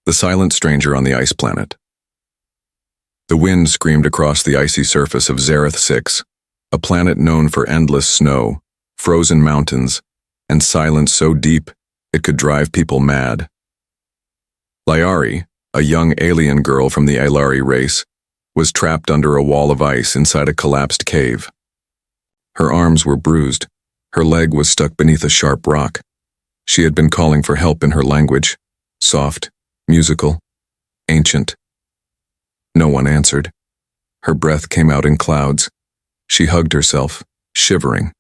The silent stranger on the ice planet. The wind screamed across the icy surface of Zereth 6, a planet known for endless snow, frozen mountains, and silence so deep it could drive people mad. Liari, a young alien girl from the Aelari race, was trapped under a wall of ice inside a collapsed cave. Her arms were bruised, her leg was stuck beneath a sharp rock. She had been calling for help in her language, soft, musical, ancient. No one answered. Her breath came out in clouds. She hugged herself, shivering.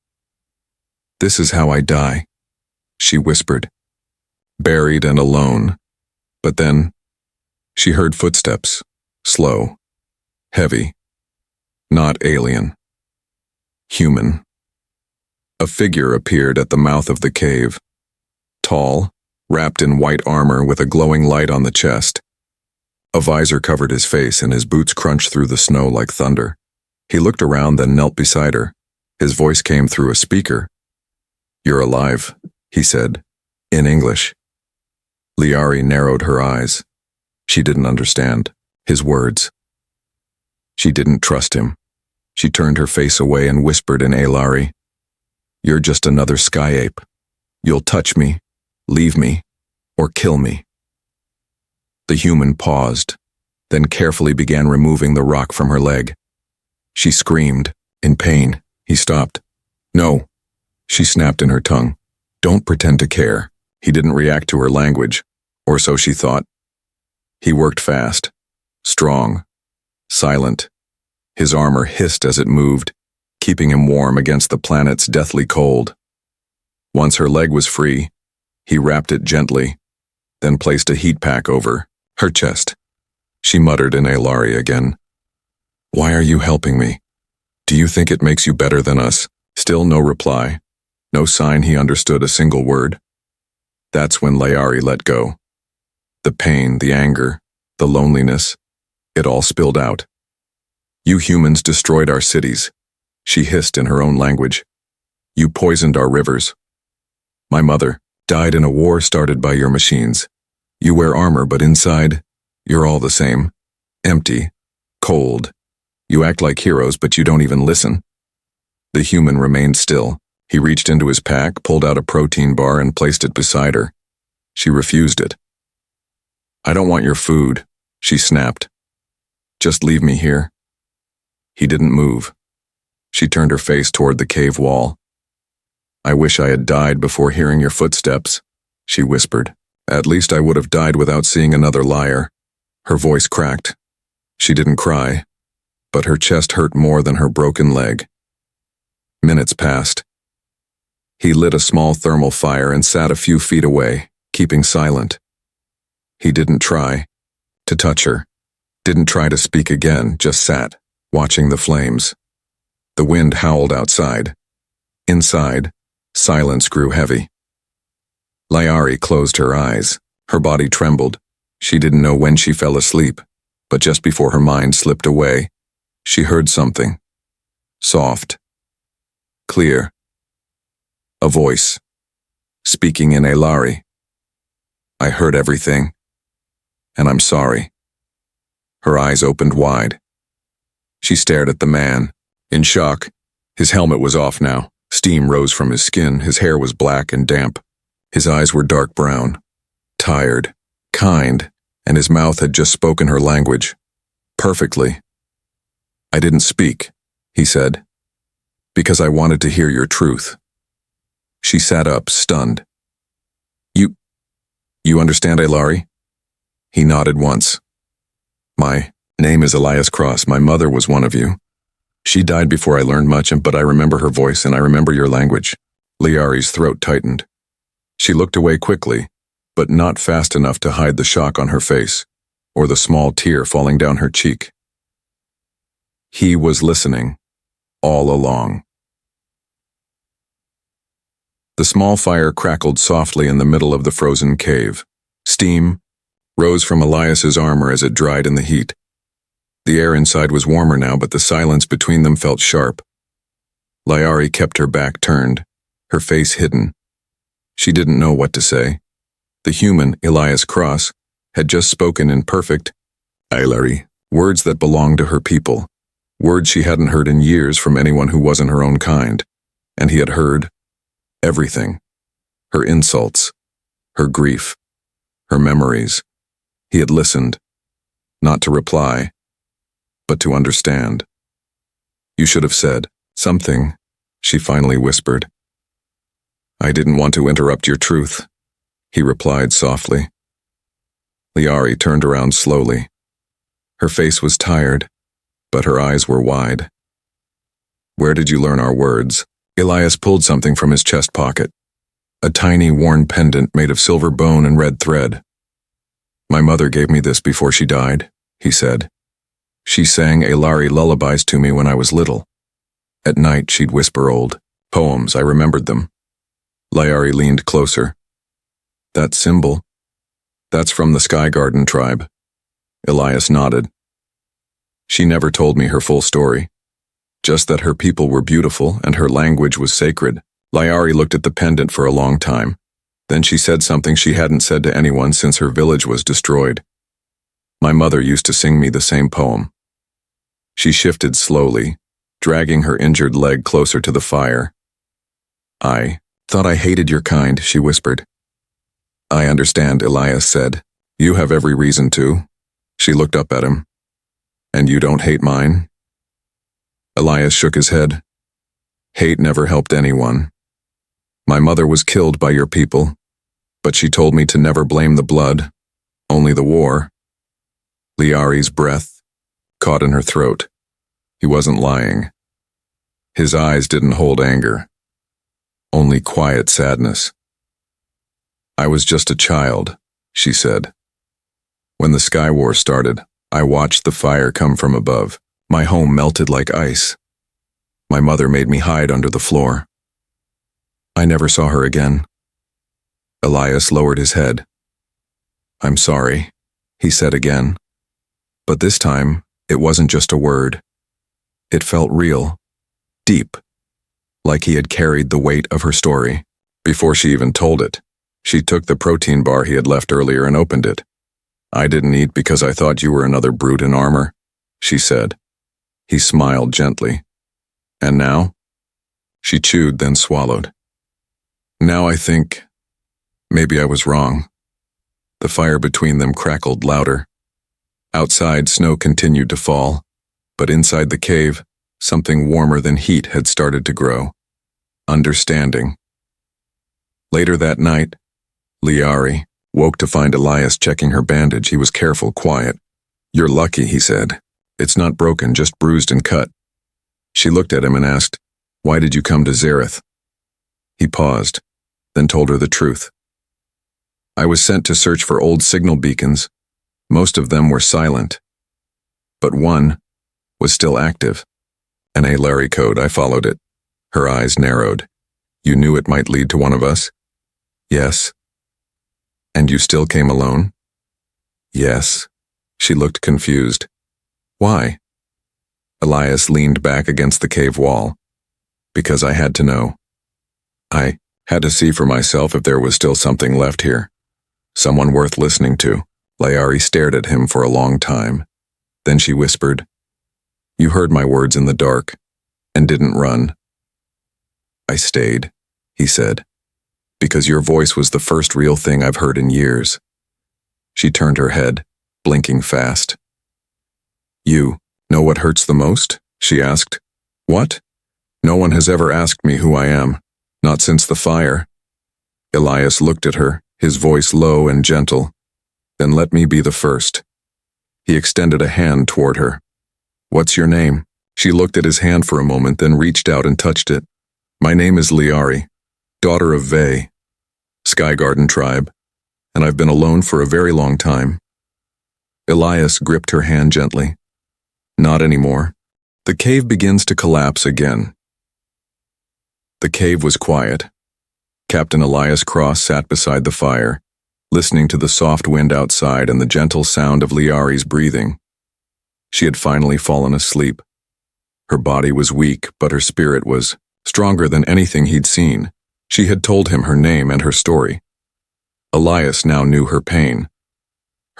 "This is how I die," she whispered, buried and alone. But then, she heard footsteps, slow, heavy, not alien, human. A figure appeared at the mouth of the cave, tall, wrapped in white armor with a glowing light on the chest. A visor covered his face and his boots crunched through the snow like thunder. He looked around, then knelt beside her. His voice came through a speaker. "You're alive," he said, in English. Liari narrowed her eyes. She didn't understand his words. She didn't trust him. She turned her face away and whispered in Aelari, "You're just another sky ape. You'll touch me, leave me, or kill me." The human paused, then carefully began removing the rock from her leg. She screamed, in pain. He stopped. "No," she snapped in her tongue. "Don't pretend to care." He didn't react to her language, or so she thought. He worked fast, strong, silent. His armor hissed as it moved, keeping him warm against the planet's deathly cold. Once her leg was free, he wrapped it gently, then placed a heat pack over her chest. She muttered in Aelari again. "Why are you helping me? Do you think it makes you better than us?" Still no reply, no sign he understood a single word. That's when Liari let go. The pain, the anger, the loneliness, it all spilled out. "You humans destroyed our cities," she hissed in her own language. "You poisoned our rivers. My mother died in a war started by your machines. You wear armor, but inside, you're all the same. Empty, cold. You act like heroes, but you don't even listen." The human remained still. He reached into his pack, pulled out a protein bar, and placed it beside her. She refused it. "I don't want your food," she snapped. "Just leave me here." He didn't move. She turned her face toward the cave wall. "I wish I had died before hearing your footsteps," she whispered. "At least I would have died without seeing another liar." Her voice cracked. She didn't cry, but her chest hurt more than her broken leg. Minutes passed. He lit a small thermal fire and sat a few feet away, keeping silent. He didn't try to touch her, didn't try to speak again, just sat, watching the flames. The wind howled outside. Inside, silence grew heavy. Liari closed her eyes. Her body trembled. She didn't know when she fell asleep, but just before her mind slipped away, she heard something. Soft. Clear. A voice. Speaking in Aelari. "I heard everything, and I'm sorry." Her eyes opened wide. She stared at the man, in shock. His helmet was off now. Steam rose from his skin. His hair was black and damp. His eyes were dark brown, tired, kind, and his mouth had just spoken her language. Perfectly. "I didn't speak," he said, "because I wanted to hear your truth." She sat up, stunned. You understand, Aelari?" He nodded once. "My name is Elias Cross. My mother was one of you. She died before I learned much, but I remember her voice and I remember your language." Liari's throat tightened. She looked away quickly, but not fast enough to hide the shock on her face, or the small tear falling down her cheek. He was listening, all along. The small fire crackled softly in the middle of the frozen cave. Steam rose from Elias's armor as it dried in the heat. The air inside was warmer now, but the silence between them felt sharp. Liari kept her back turned, her face hidden. She didn't know what to say. The human, Elias Cross, had just spoken in perfect Larry, words that belonged to her people, words she hadn't heard in years from anyone who wasn't her own kind. And he had heard everything. Her insults, her grief, her memories. He had listened, not to reply, but to understand. You should have said something, she finally whispered. I didn't want to interrupt your truth, he replied softly. Liari turned around slowly. Her face was tired, but her eyes were wide. Where did you learn our words? Elias pulled something from his chest pocket. A tiny, worn pendant made of silver bone and red thread. My mother gave me this before she died, he said. She sang Elari lullabies to me when I was little. At night, she'd whisper old poems. I remembered them. Liari leaned closer. That symbol? That's from the Sky Garden tribe. Elias nodded. She never told me her full story, just that her people were beautiful and her language was sacred. Liari looked at the pendant for a long time. Then she said something she hadn't said to anyone since her village was destroyed. My mother used to sing me the same poem. She shifted slowly, dragging her injured leg closer to the fire. I thought I hated your kind, she whispered. I understand, Elias said. You have every reason to. She looked up at him. And you don't hate mine? Elias shook his head. Hate never helped anyone. My mother was killed by your people, but she told me to never blame the blood, only the war. Liari's breath caught in her throat. He wasn't lying. His eyes didn't hold anger, only quiet sadness. I was just a child, she said. When the Sky War started, I watched the fire come from above. My home melted like ice. My mother made me hide under the floor. I never saw her again. Elias lowered his head. I'm sorry, he said again. But this time, it wasn't just a word. It felt real, deep, like he had carried the weight of her story. Before she even told it, she took the protein bar he had left earlier and opened it. I didn't eat because I thought you were another brute in armor, she said. He smiled gently. And now? She chewed, then swallowed. Now I think maybe I was wrong. The fire between them crackled louder. Outside, snow continued to fall, but inside the cave, something warmer than heat had started to grow. Understanding. Later that night, Liari woke to find Elias checking her bandage. He was careful, quiet. You're lucky, he said. It's not broken, just bruised and cut. She looked at him and asked, Why did you come to Zareth? He paused, then told her the truth. I was sent to search for old signal beacons. Most of them were silent. But one was still active. An Larry code, I followed it. Her eyes narrowed. You knew it might lead to one of us? Yes. And you still came alone? Yes. She looked confused. Why? Elias leaned back against the cave wall. Because I had to know. I had to see for myself if there was still something left here. Someone worth listening to. Liari stared at him for a long time. Then she whispered, You heard my words in the dark, and didn't run. I stayed, he said, because your voice was the first real thing I've heard in years. She turned her head, blinking fast. You know what hurts the most? She asked. What? No one has ever asked me who I am, not since the fire. Elias looked at her, his voice low and gentle. Then let me be the first. He extended a hand toward her. What's your name? She looked at his hand for a moment, then reached out and touched it. My name is Liari, daughter of Vey, Sky Garden tribe, and I've been alone for a very long time. Elias gripped her hand gently. Not anymore. The cave begins to collapse again. The cave was quiet. Captain Elias Cross sat beside the fire, listening to the soft wind outside and the gentle sound of Liari's breathing. She had finally fallen asleep. Her body was weak, but her spirit was stronger than anything he'd seen. She had told him her name and her story. Elias now knew her pain.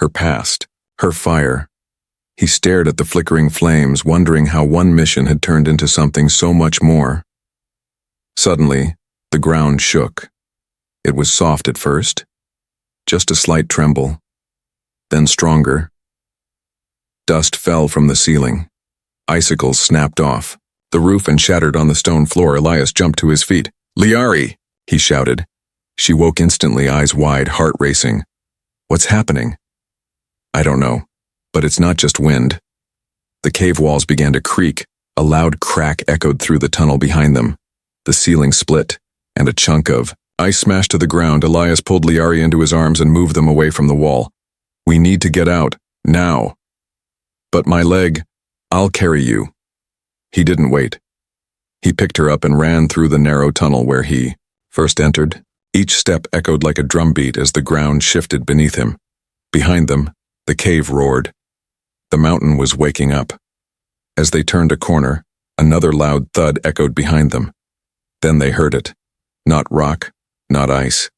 her past, her fire. He stared at the flickering flames, wondering how one mission had turned into something so much more. Suddenly, the ground shook. It was soft at first, just a slight tremble, then stronger. Dust fell from the ceiling. Icicles snapped off the roof and shattered on the stone floor. Elias jumped to his feet. "Liari!" he shouted. She woke instantly, eyes wide, heart racing. "What's happening?" "I don't know, but it's not just wind." The cave walls began to creak. A loud crack echoed through the tunnel behind them. The ceiling split, and a chunk of ice smashed to the ground. Elias pulled Liari into his arms and moved them away from the wall. "We need to get out, now." "But my leg, I'll carry you." He didn't wait. He picked her up and ran through the narrow tunnel where he first entered. Each step echoed like a drumbeat as the ground shifted beneath him. Behind them, the cave roared. The mountain was waking up. As they turned a corner, another loud thud echoed behind them. Then they heard it. Not rock, not ice.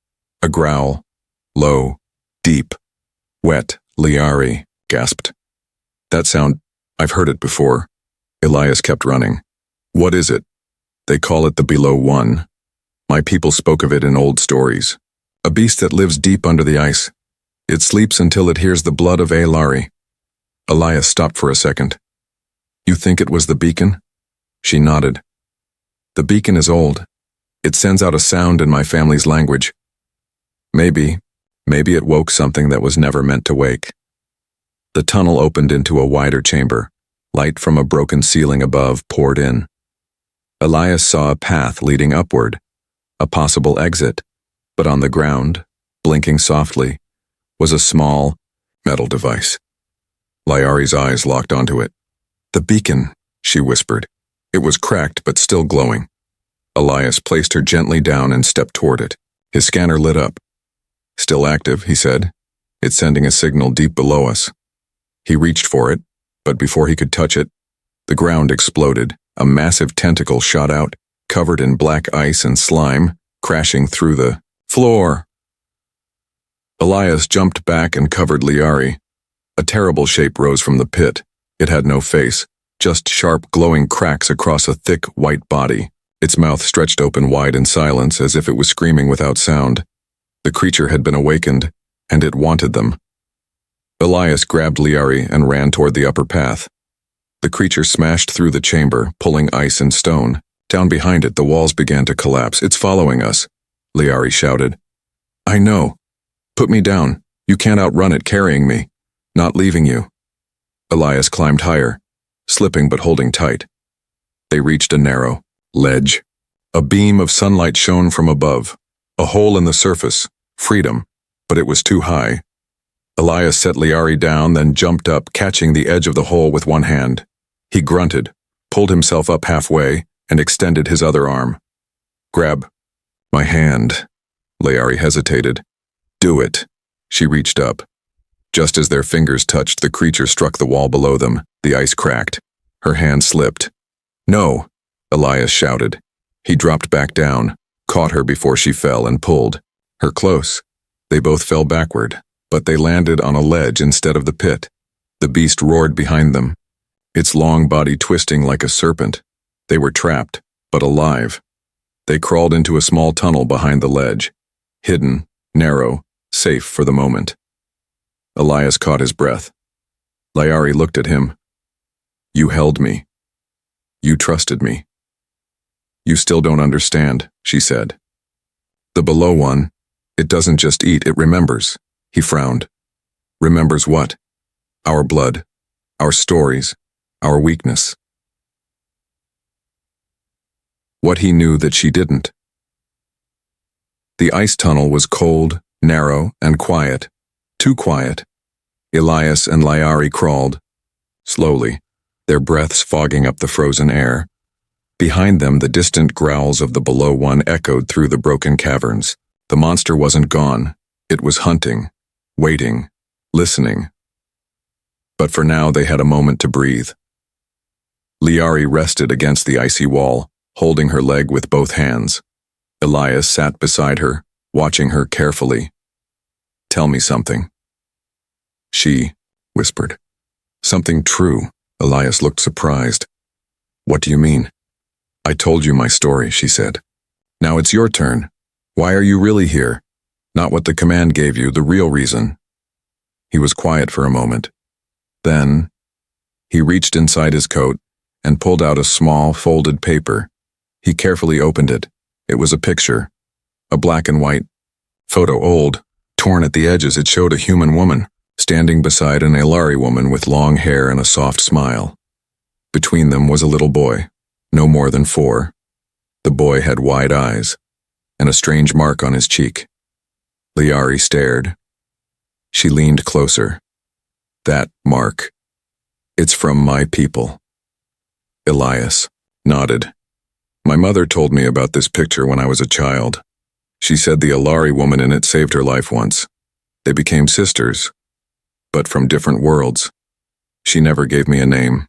A growl. Low, deep, wet. "Liari," gasped. "That sound, I've heard it before." Elias kept running. "What is it?" "They call it the Below One. My people spoke of it in old stories. A beast that lives deep under the ice. It sleeps until it hears the blood of Liari." Elias stopped for a second. "You think it was the beacon?" She nodded. "The beacon is old. It sends out a sound in my family's language. Maybe it woke something that was never meant to wake." The tunnel opened into a wider chamber. Light from a broken ceiling above poured in. Elias saw a path leading upward, a possible exit, but on the ground, blinking softly, was a small, metal device. Liari's eyes locked onto it. "The beacon," she whispered. It was cracked but still glowing. Elias placed her gently down and stepped toward it. His scanner lit up. "Still active," he said. "It's sending a signal deep below us." He reached for it, but before he could touch it, the ground exploded. A massive tentacle shot out, covered in black ice and slime, crashing through the floor. Elias jumped back and covered Liari. A terrible shape rose from the pit. It had no face, just sharp, glowing cracks across a thick, white body. Its mouth stretched open wide in silence, as if it was screaming without sound. The creature had been awakened, and it wanted them. Elias grabbed Liari and ran toward the upper path. The creature smashed through the chamber, pulling ice and stone. Down behind it, the walls began to collapse. "It's following us," Liari shouted. "I know. Put me down. You can't outrun it carrying me. Not leaving you." Elias climbed higher, slipping but holding tight. They reached a narrow ledge. A beam of sunlight shone from above. A hole in the surface. Freedom. But it was too high. Elias set Liari down, then jumped up, catching the edge of the hole with one hand. He grunted, pulled himself up halfway, and extended his other arm. "Grab my hand." Liari hesitated. "Do it." She reached up. Just as their fingers touched, the creature struck the wall below them. The ice cracked. Her hand slipped. "No," Elias shouted. He dropped back down, caught her before she fell, and pulled her close. They both fell backward, but they landed on a ledge instead of the pit. The beast roared behind them, its long body twisting like a serpent. They were trapped, but alive. They crawled into a small tunnel behind the ledge, hidden, narrow, safe for the moment. Elias caught his breath. Liari looked at him. "You held me. You trusted me." "You still don't understand," she said. "The Below One, it doesn't just eat, it remembers." He frowned. "Remembers what?" "Our blood, our stories, our weakness." What he knew that she didn't. The ice tunnel was cold, narrow, and quiet. Too quiet. Elias and Liari crawled, slowly, their breaths fogging up the frozen air. Behind them, the distant growls of the Below One echoed through the broken caverns. The monster wasn't gone. It was hunting, waiting, listening. But for now, they had a moment to breathe. Liari rested against the icy wall, holding her leg with both hands. Elias sat beside her, watching her carefully. "Tell me something." She whispered. Something true. Elias looked surprised. What do you mean? I told you my story, she said. Now it's your turn. Why are you really here? Not what the command gave you, the real reason. He was quiet for a moment. Then, he reached inside his coat and pulled out a small, folded paper. He carefully opened it. It was a picture. A black and white photo, old, torn at the edges. It showed a human woman standing beside an Elari woman with long hair and a soft smile. Between them was a little boy, no more than 4. The boy had wide eyes and a strange mark on his cheek. Liari stared. She leaned closer. That mark. It's from my people. Elias nodded. My mother told me about this picture when I was a child. She said the Elari woman in it saved her life once. They became sisters, but from different worlds. She never gave me a name,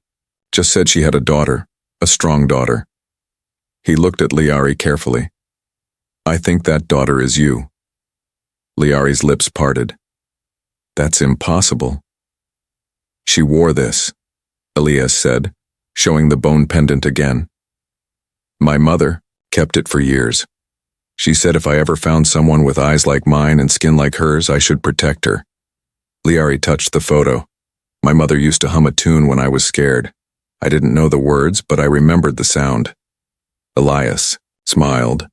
just said she had a daughter, a strong daughter. He looked at Liari carefully. I think that daughter is you. Liari's lips parted. That's impossible. She wore this, Elias said, showing the bone pendant again. My mother kept it for years. She said if I ever found someone with eyes like mine and skin like hers, I should protect her. Liari touched the photo. My mother used to hum a tune when I was scared. I didn't know the words, but I remembered the sound. Elias smiled.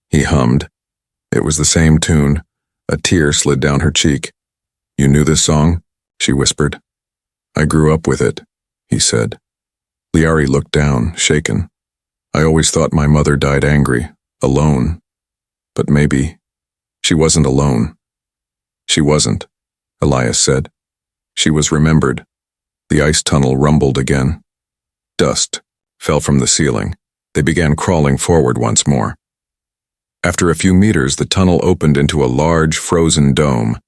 He hummed. It was the same tune. A tear slid down her cheek. You knew this song? She whispered. I grew up with it, he said. Liari looked down, shaken. I always thought my mother died angry, alone. But maybe she wasn't alone. She wasn't, Elias said. She was remembered. The ice tunnel rumbled again. Dust fell from the ceiling. They began crawling forward once more. After a few meters, the tunnel opened into a large, frozen dome.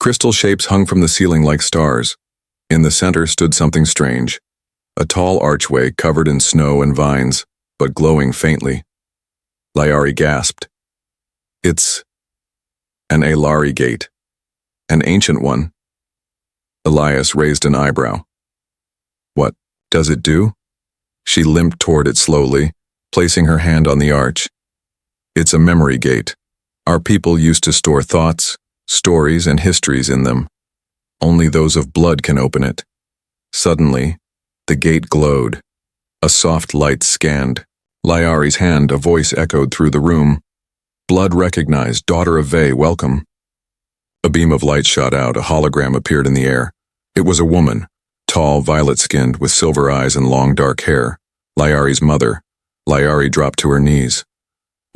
Crystal shapes hung from the ceiling like stars. In the center stood something strange. A tall archway covered in snow and vines, but glowing faintly. Liari gasped. It's an Elari gate. An ancient one. Elias raised an eyebrow. What does it do? She limped toward it slowly, placing her hand on the arch. It's a memory gate. Our people used to store thoughts, stories, and histories in them. Only those of blood can open it. Suddenly, the gate glowed. A soft light scanned. Liari's hand, a voice echoed through the room. Blood recognized, daughter of Ve, welcome. A beam of light shot out, a hologram appeared in the air. It was a woman, tall, violet-skinned, with silver eyes and long dark hair. Liari's mother. Liari dropped to her knees.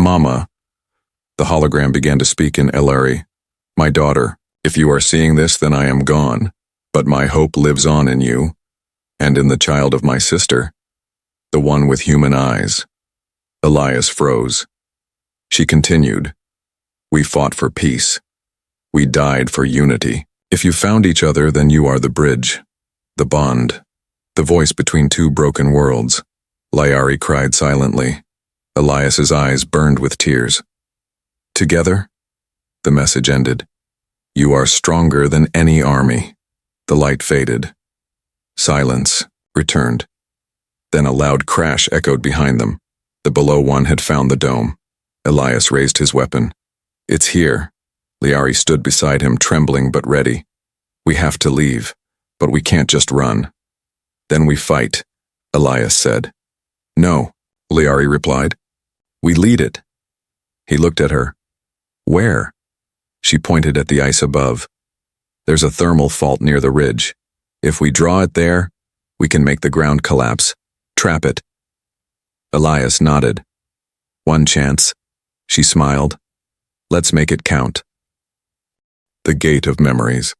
Mama. The hologram began to speak in Elari. My daughter, if you are seeing this, then I am gone. But my hope lives on in you, and in the child of my sister, the one with human eyes. Elias froze. She continued. We fought for peace. We died for unity. If you found each other, then you are the bridge, the bond, the voice between two broken worlds. Liari cried silently. Elias's eyes burned with tears. Together, the message ended. You are stronger than any army. The light faded. Silence returned. Then a loud crash echoed behind them. The below one had found the dome. Elias raised his weapon. It's here. Liari stood beside him, trembling but ready. We have to leave, but we can't just run. Then we fight, Elias said. No, Liari replied. We lead it. He looked at her. Where? She pointed at the ice above. There's a thermal fault near the ridge. If we draw it there, we can make the ground collapse. Trap it. Elias nodded. One chance. She smiled. Let's make it count. The gate of memories.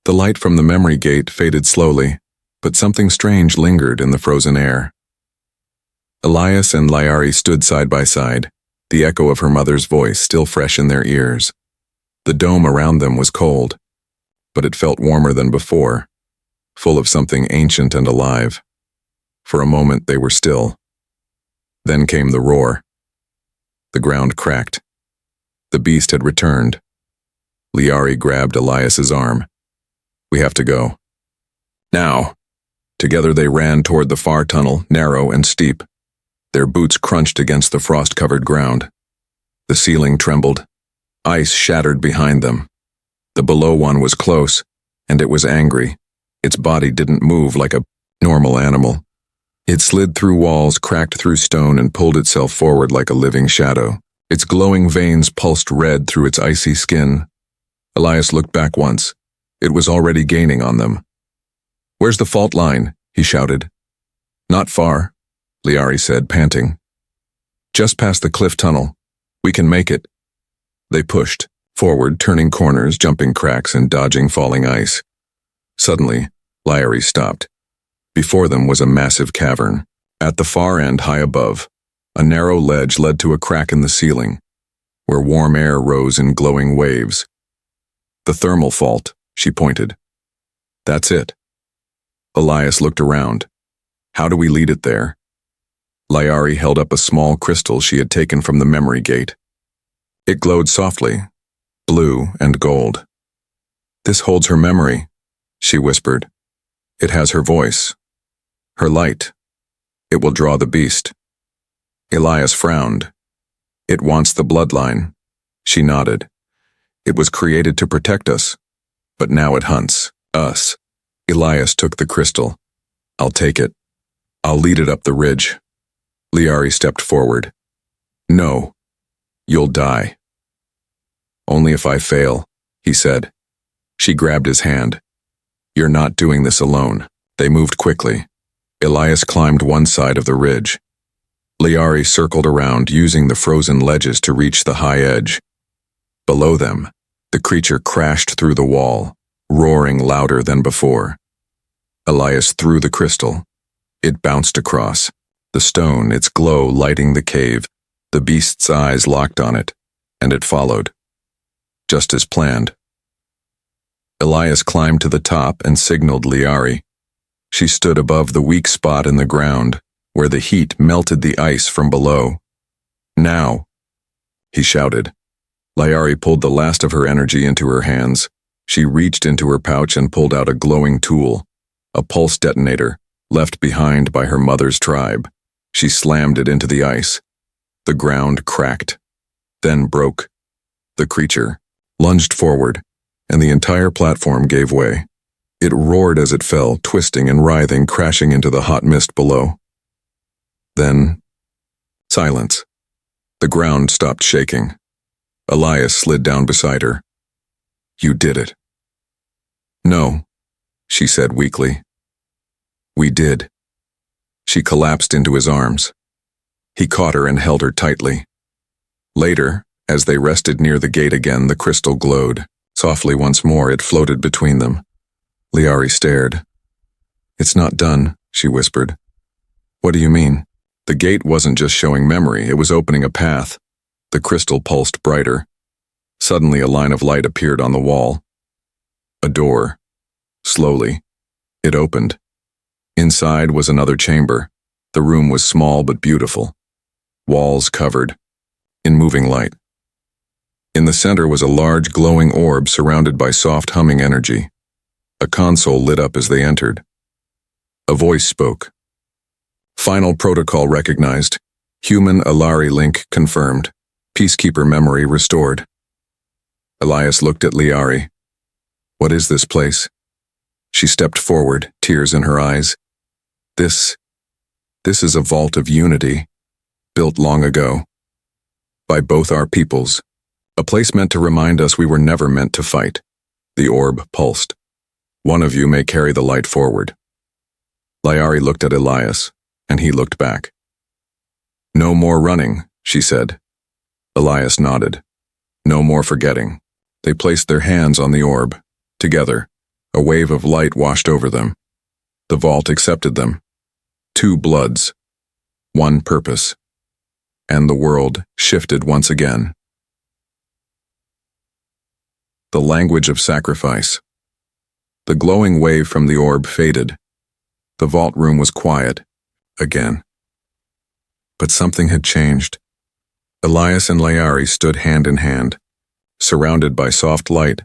The light from the memory gate faded slowly, but something strange lingered in the frozen air. Elias and Liari stood side by side, the echo of her mother's voice still fresh in their ears. The dome around them was cold, but it felt warmer than before, full of something ancient and alive. For a moment they were still. Then came the roar. The ground cracked. The beast had returned. Liari grabbed Elias's arm. We have to go. Now. Together they ran toward the far tunnel, narrow and steep. Their boots crunched against the frost-covered ground. The ceiling trembled. Ice shattered behind them. The below one was close, and it was angry. Its body didn't move like a normal animal. It slid through walls, cracked through stone, and pulled itself forward like a living shadow. Its glowing veins pulsed red through its icy skin. Elias looked back once. It was already gaining on them. "Where's the fault line?" he shouted. "Not far," Liari said, panting. "Just past the cliff tunnel. We can make it." They pushed, forward, turning corners, jumping cracks, and dodging falling ice. Suddenly, Liari stopped. Before them was a massive cavern. At the far end, high above, a narrow ledge led to a crack in the ceiling, where warm air rose in glowing waves. "The thermal fault," she pointed. "That's it." Elias looked around. "How do we lead it there?" Liari held up a small crystal she had taken from the memory gate. It glowed softly, blue and gold. "This holds her memory," she whispered. "It has her voice, her light. It will draw the beast." Elias frowned. "It wants the bloodline." She nodded. "It was created to protect us, but now it hunts us." Elias took the crystal. "I'll take it. I'll lead it up the ridge." Liari stepped forward. "No, you'll die." "Only if I fail," he said. She grabbed his hand. "You're not doing this alone." They moved quickly. Elias climbed one side of the ridge. Liari circled around, using the frozen ledges to reach the high edge. Below them, the creature crashed through the wall, roaring louder than before. Elias threw the crystal. It bounced across. The stone, its glow lighting the cave. The beast's eyes locked on it, and it followed. Just as planned. Elias climbed to the top and signaled Liari. She stood above the weak spot in the ground, where the heat melted the ice from below. "Now," he shouted. Liari pulled the last of her energy into her hands. She reached into her pouch and pulled out a glowing tool, a pulse detonator, left behind by her mother's tribe. She slammed it into the ice. The ground cracked, then broke. The creature lunged forward, and the entire platform gave way. It roared as it fell, twisting and writhing, crashing into the hot mist below. Then, silence. The ground stopped shaking. Elias slid down beside her. "You did it." "No," she said weakly. "We did." She collapsed into his arms. He caught her and held her tightly. Later, as they rested near the gate again, the crystal glowed. Softly once more, it floated between them. Liari stared. "It's not done," she whispered. "What do you mean?" The gate wasn't just showing memory, it was opening a path. The crystal pulsed brighter. Suddenly a line of light appeared on the wall. A door. Slowly, it opened. Inside was another chamber. The room was small but beautiful. Walls covered in moving light. In the center was a large glowing orb surrounded by soft humming energy. A console lit up as they entered. A voice spoke. "Final protocol recognized. Human Alari link confirmed. Peacekeeper memory restored." Elias looked at Liari. "What is this place?" She stepped forward, tears in her eyes. This is a vault of unity, built long ago. By both our peoples. A place meant to remind us we were never meant to fight." The orb pulsed. "One of you may carry the light forward." Liari looked at Elias, and he looked back. "No more running," she said. Elias nodded. "No more forgetting." They placed their hands on the orb. Together, a wave of light washed over them. The vault accepted them. 2 bloods, 1 purpose. And the world shifted once again. The language of sacrifice. The glowing wave from the orb faded. The vault room was quiet, again. But something had changed. Elias and Liari stood hand in hand, surrounded by soft light,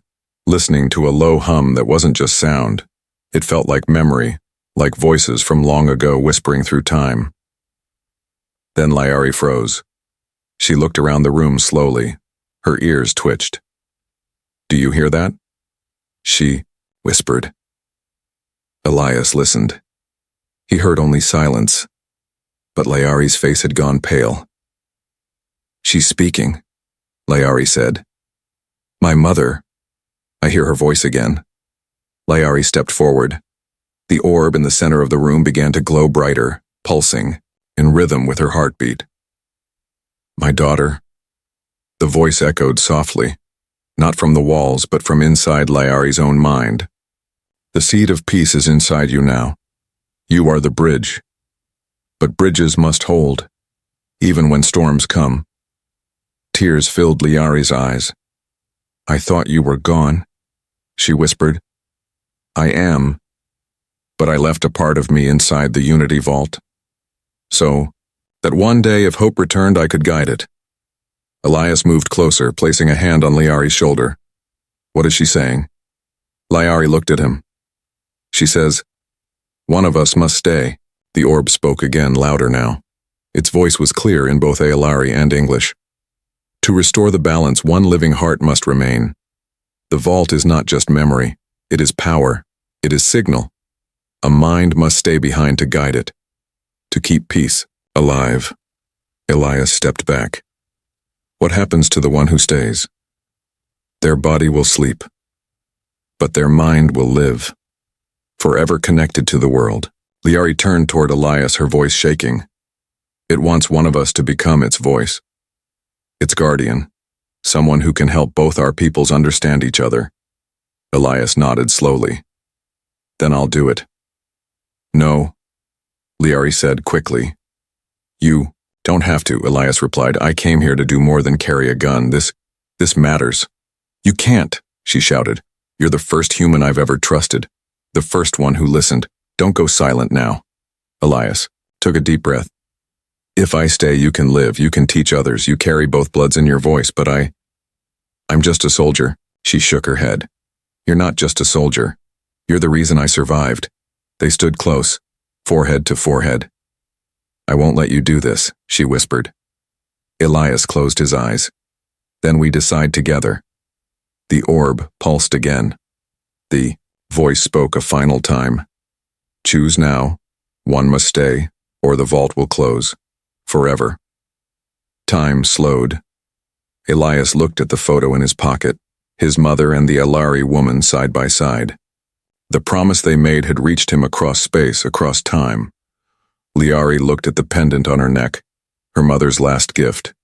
listening to a low hum that wasn't just sound. It felt like memory, like voices from long ago whispering through time. Then Layari froze. She looked around the room slowly. Her ears twitched. "Do you hear that?" she whispered. Elias listened. He heard only silence, but Layari's face had gone pale. "She's speaking," Layari said. "My mother." I hear her voice again. Layari stepped forward. The orb in the center of the room began to glow brighter, pulsing, in rhythm with her heartbeat. "My daughter." The voice echoed softly, not from the walls, but from inside Layari's own mind. "The seed of peace is inside you now. You are the bridge. But bridges must hold, even when storms come." Tears filled Layari's eyes. "I thought you were gone," she whispered. "I am, but I left a part of me inside the Unity Vault. So that one day if hope returned I could guide it." Elias moved closer, placing a hand on Layari's shoulder. "What is she saying?" Layari looked at him. "She says, 'One of us must stay.'" The orb spoke again, louder now. Its voice was clear in both Aolari and English. "To restore the balance, one living heart must remain. The vault is not just memory. It is power. It is signal. A mind must stay behind to guide it, to keep peace alive." Elias stepped back. "What happens to the one who stays?" "Their body will sleep, but their mind will live, forever connected to the world." Layari turned toward Elias, her voice shaking. "It wants one of us to become its voice. Its guardian, someone who can help both our peoples understand each other." Elias nodded slowly. "Then I'll do it." "No," Layari said quickly. "You don't have to," Elias replied. "I came here to do more than carry a gun. This matters." "You can't," she shouted. "You're the first human I've ever trusted. The first one who listened. Don't go silent now." Elias took a deep breath. "If I stay, you can live, you can teach others, you carry both bloods in your voice, but I'm just a soldier." She shook her head. "You're not just a soldier. You're the reason I survived." They stood close, forehead to forehead. "I won't let you do this," she whispered. Elias closed his eyes. "Then we decide together." The orb pulsed again. The voice spoke a final time. "Choose now. One must stay, or the vault will close. Forever." Time slowed. Elias looked at the photo in his pocket, his mother and the Aolari woman side by side. The promise they made had reached him across space, across time. Layari looked at the pendant on her neck, her mother's last gift.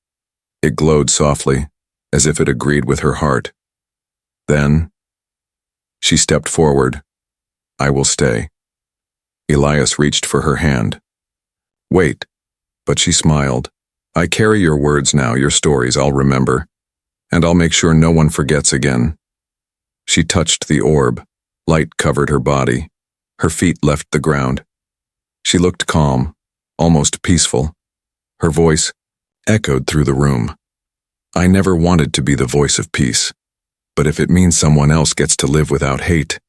It glowed softly, as if it agreed with her heart. Then she stepped forward. "I will stay." Elias reached for her hand. "Wait," but she smiled. "I carry your words now, your stories I'll remember, and I'll make sure no one forgets again." She touched the orb. Light covered her body. Her feet left the ground. She looked calm, almost peaceful. Her voice echoed through the room. "I never wanted to be the voice of peace, but if it means someone else gets to live without hate,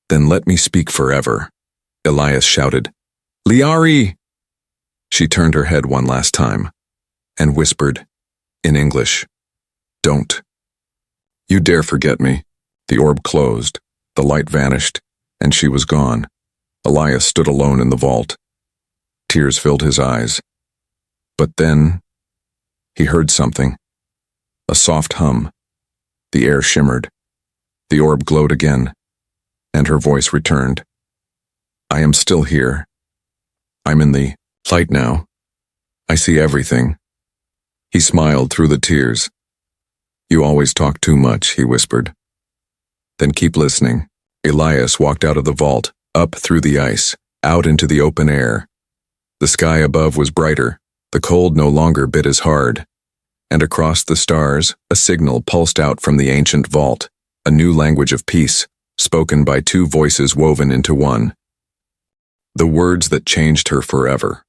then let me speak forever." Elias shouted, "Layari!" She turned her head one last time and whispered, in English, "Don't. You dare forget me." The orb closed, the light vanished, and she was gone. Elias stood alone in the vault. Tears filled his eyes. But then he heard something. A soft hum. The air shimmered. The orb glowed again, and her voice returned. "I am still here. I'm in the light now. I see everything." He smiled through the tears. "You always talk too much," he whispered. "Then keep listening." Elias walked out of the vault, up through the ice, out into the open air. The sky above was brighter, the cold no longer bit as hard, and across the stars, a signal pulsed out from the ancient vault, a new language of peace, spoken by two voices woven into one. The words that changed her forever.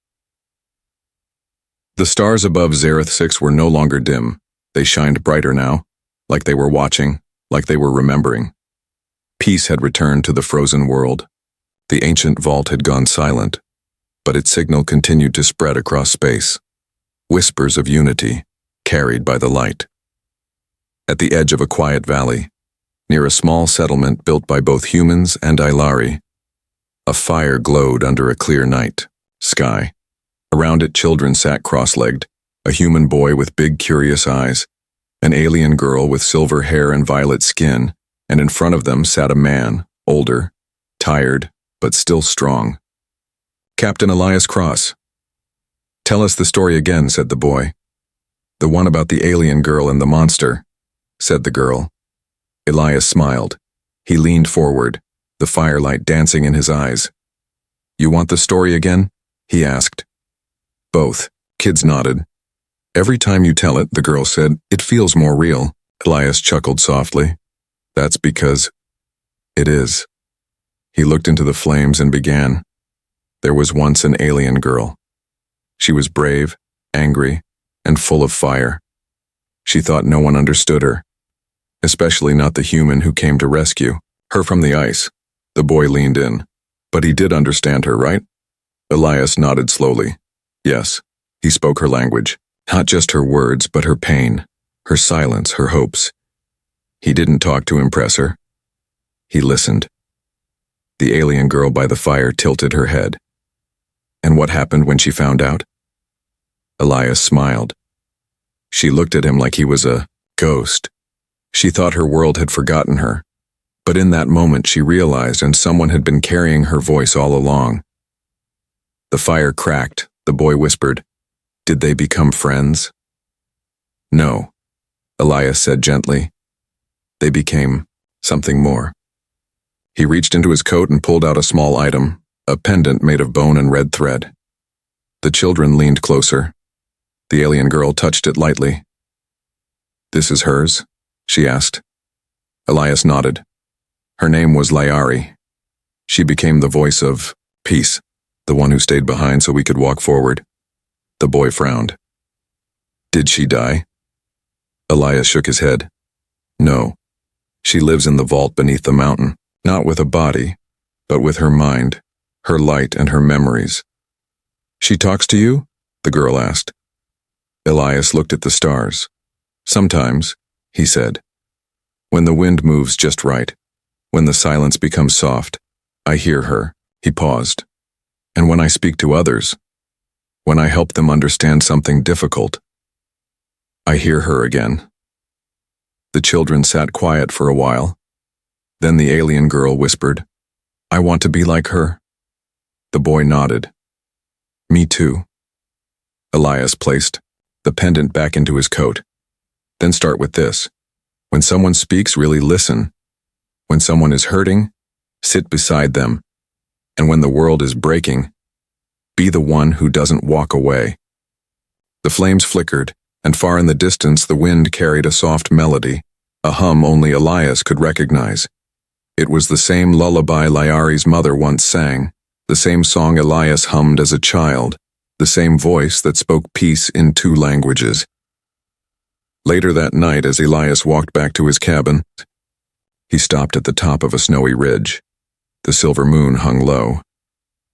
The stars above Zareth 6 were no longer dim. They shined brighter now, like they were watching, like they were remembering. Peace had returned to the frozen world. The ancient vault had gone silent, but its signal continued to spread across space. Whispers of unity, carried by the light. At the edge of a quiet valley, near a small settlement built by both humans and Ilari, a fire glowed under a clear night sky. Around it, children sat cross-legged, a human boy with big, curious eyes, an alien girl with silver hair and violet skin, and in front of them sat a man, older, tired, but still strong. Captain Elias Cross. Tell us the story again, said the boy. The one about the alien girl and the monster, said the girl. Elias smiled. He leaned forward, the firelight dancing in his eyes. You want the story again? He asked. Both. Kids nodded. Every time you tell it, the girl said, it feels more real. Elias chuckled softly. That's because it is. He looked into the flames and began. There was once an alien girl. She was brave, angry, and full of fire. She thought no one understood her, especially not the human who came to rescue her from the ice. The boy leaned in. But he did understand her, right? Elias nodded slowly. Yes, he spoke her language. Not just her words, but her pain, her silence, her hopes. He didn't talk to impress her. He listened. The alien girl by the fire tilted her head. And what happened when she found out? Elias smiled. She looked at him like he was a ghost. She thought her world had forgotten her. But in that moment she realized, and someone had been carrying her voice all along. The fire cracked. The boy whispered, Did they become friends? No, Elias said gently. They became something more. He reached into his coat and pulled out a small item, a pendant made of bone and red thread. The children leaned closer. The alien girl touched it lightly. This is hers? She asked. Elias nodded. Her name was Lyari. She became the voice of peace, the one who stayed behind so we could walk forward. The boy frowned. Did she die? Elias shook his head. No. She lives in the vault beneath the mountain, not with a body, but with her mind, her light and her memories. She talks to you? The girl asked. Elias looked at the stars. Sometimes, he said. When the wind moves just right, when the silence becomes soft, I hear her. He paused. And when I speak to others, when I help them understand something difficult, I hear her again. The children sat quiet for a while. Then the alien girl whispered, I want to be like her. The boy nodded. Me too. Elias placed the pendant back into his coat. Then start with this. When someone speaks, really listen. When someone is hurting, sit beside them. And when the world is breaking, be the one who doesn't walk away. The flames flickered, and far in the distance the wind carried a soft melody, a hum only Elias could recognize. It was the same lullaby Lyari's mother once sang, the same song Elias hummed as a child, the same voice that spoke peace in 2 languages. Later that night, as Elias walked back to his cabin, he stopped at the top of a snowy ridge. The silver moon hung low.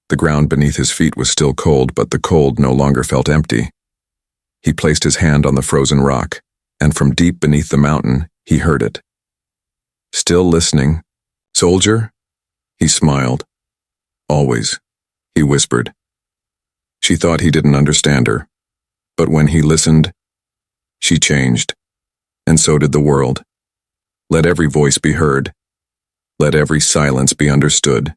The ground beneath his feet was still cold, but the cold no longer felt empty. He placed his hand on the frozen rock, and from deep beneath the mountain, he heard it. Still listening. Soldier? He smiled. Always, he whispered. She thought he didn't understand her, but when he listened, she changed, and so did the world. Let every voice be heard. Let every silence be understood.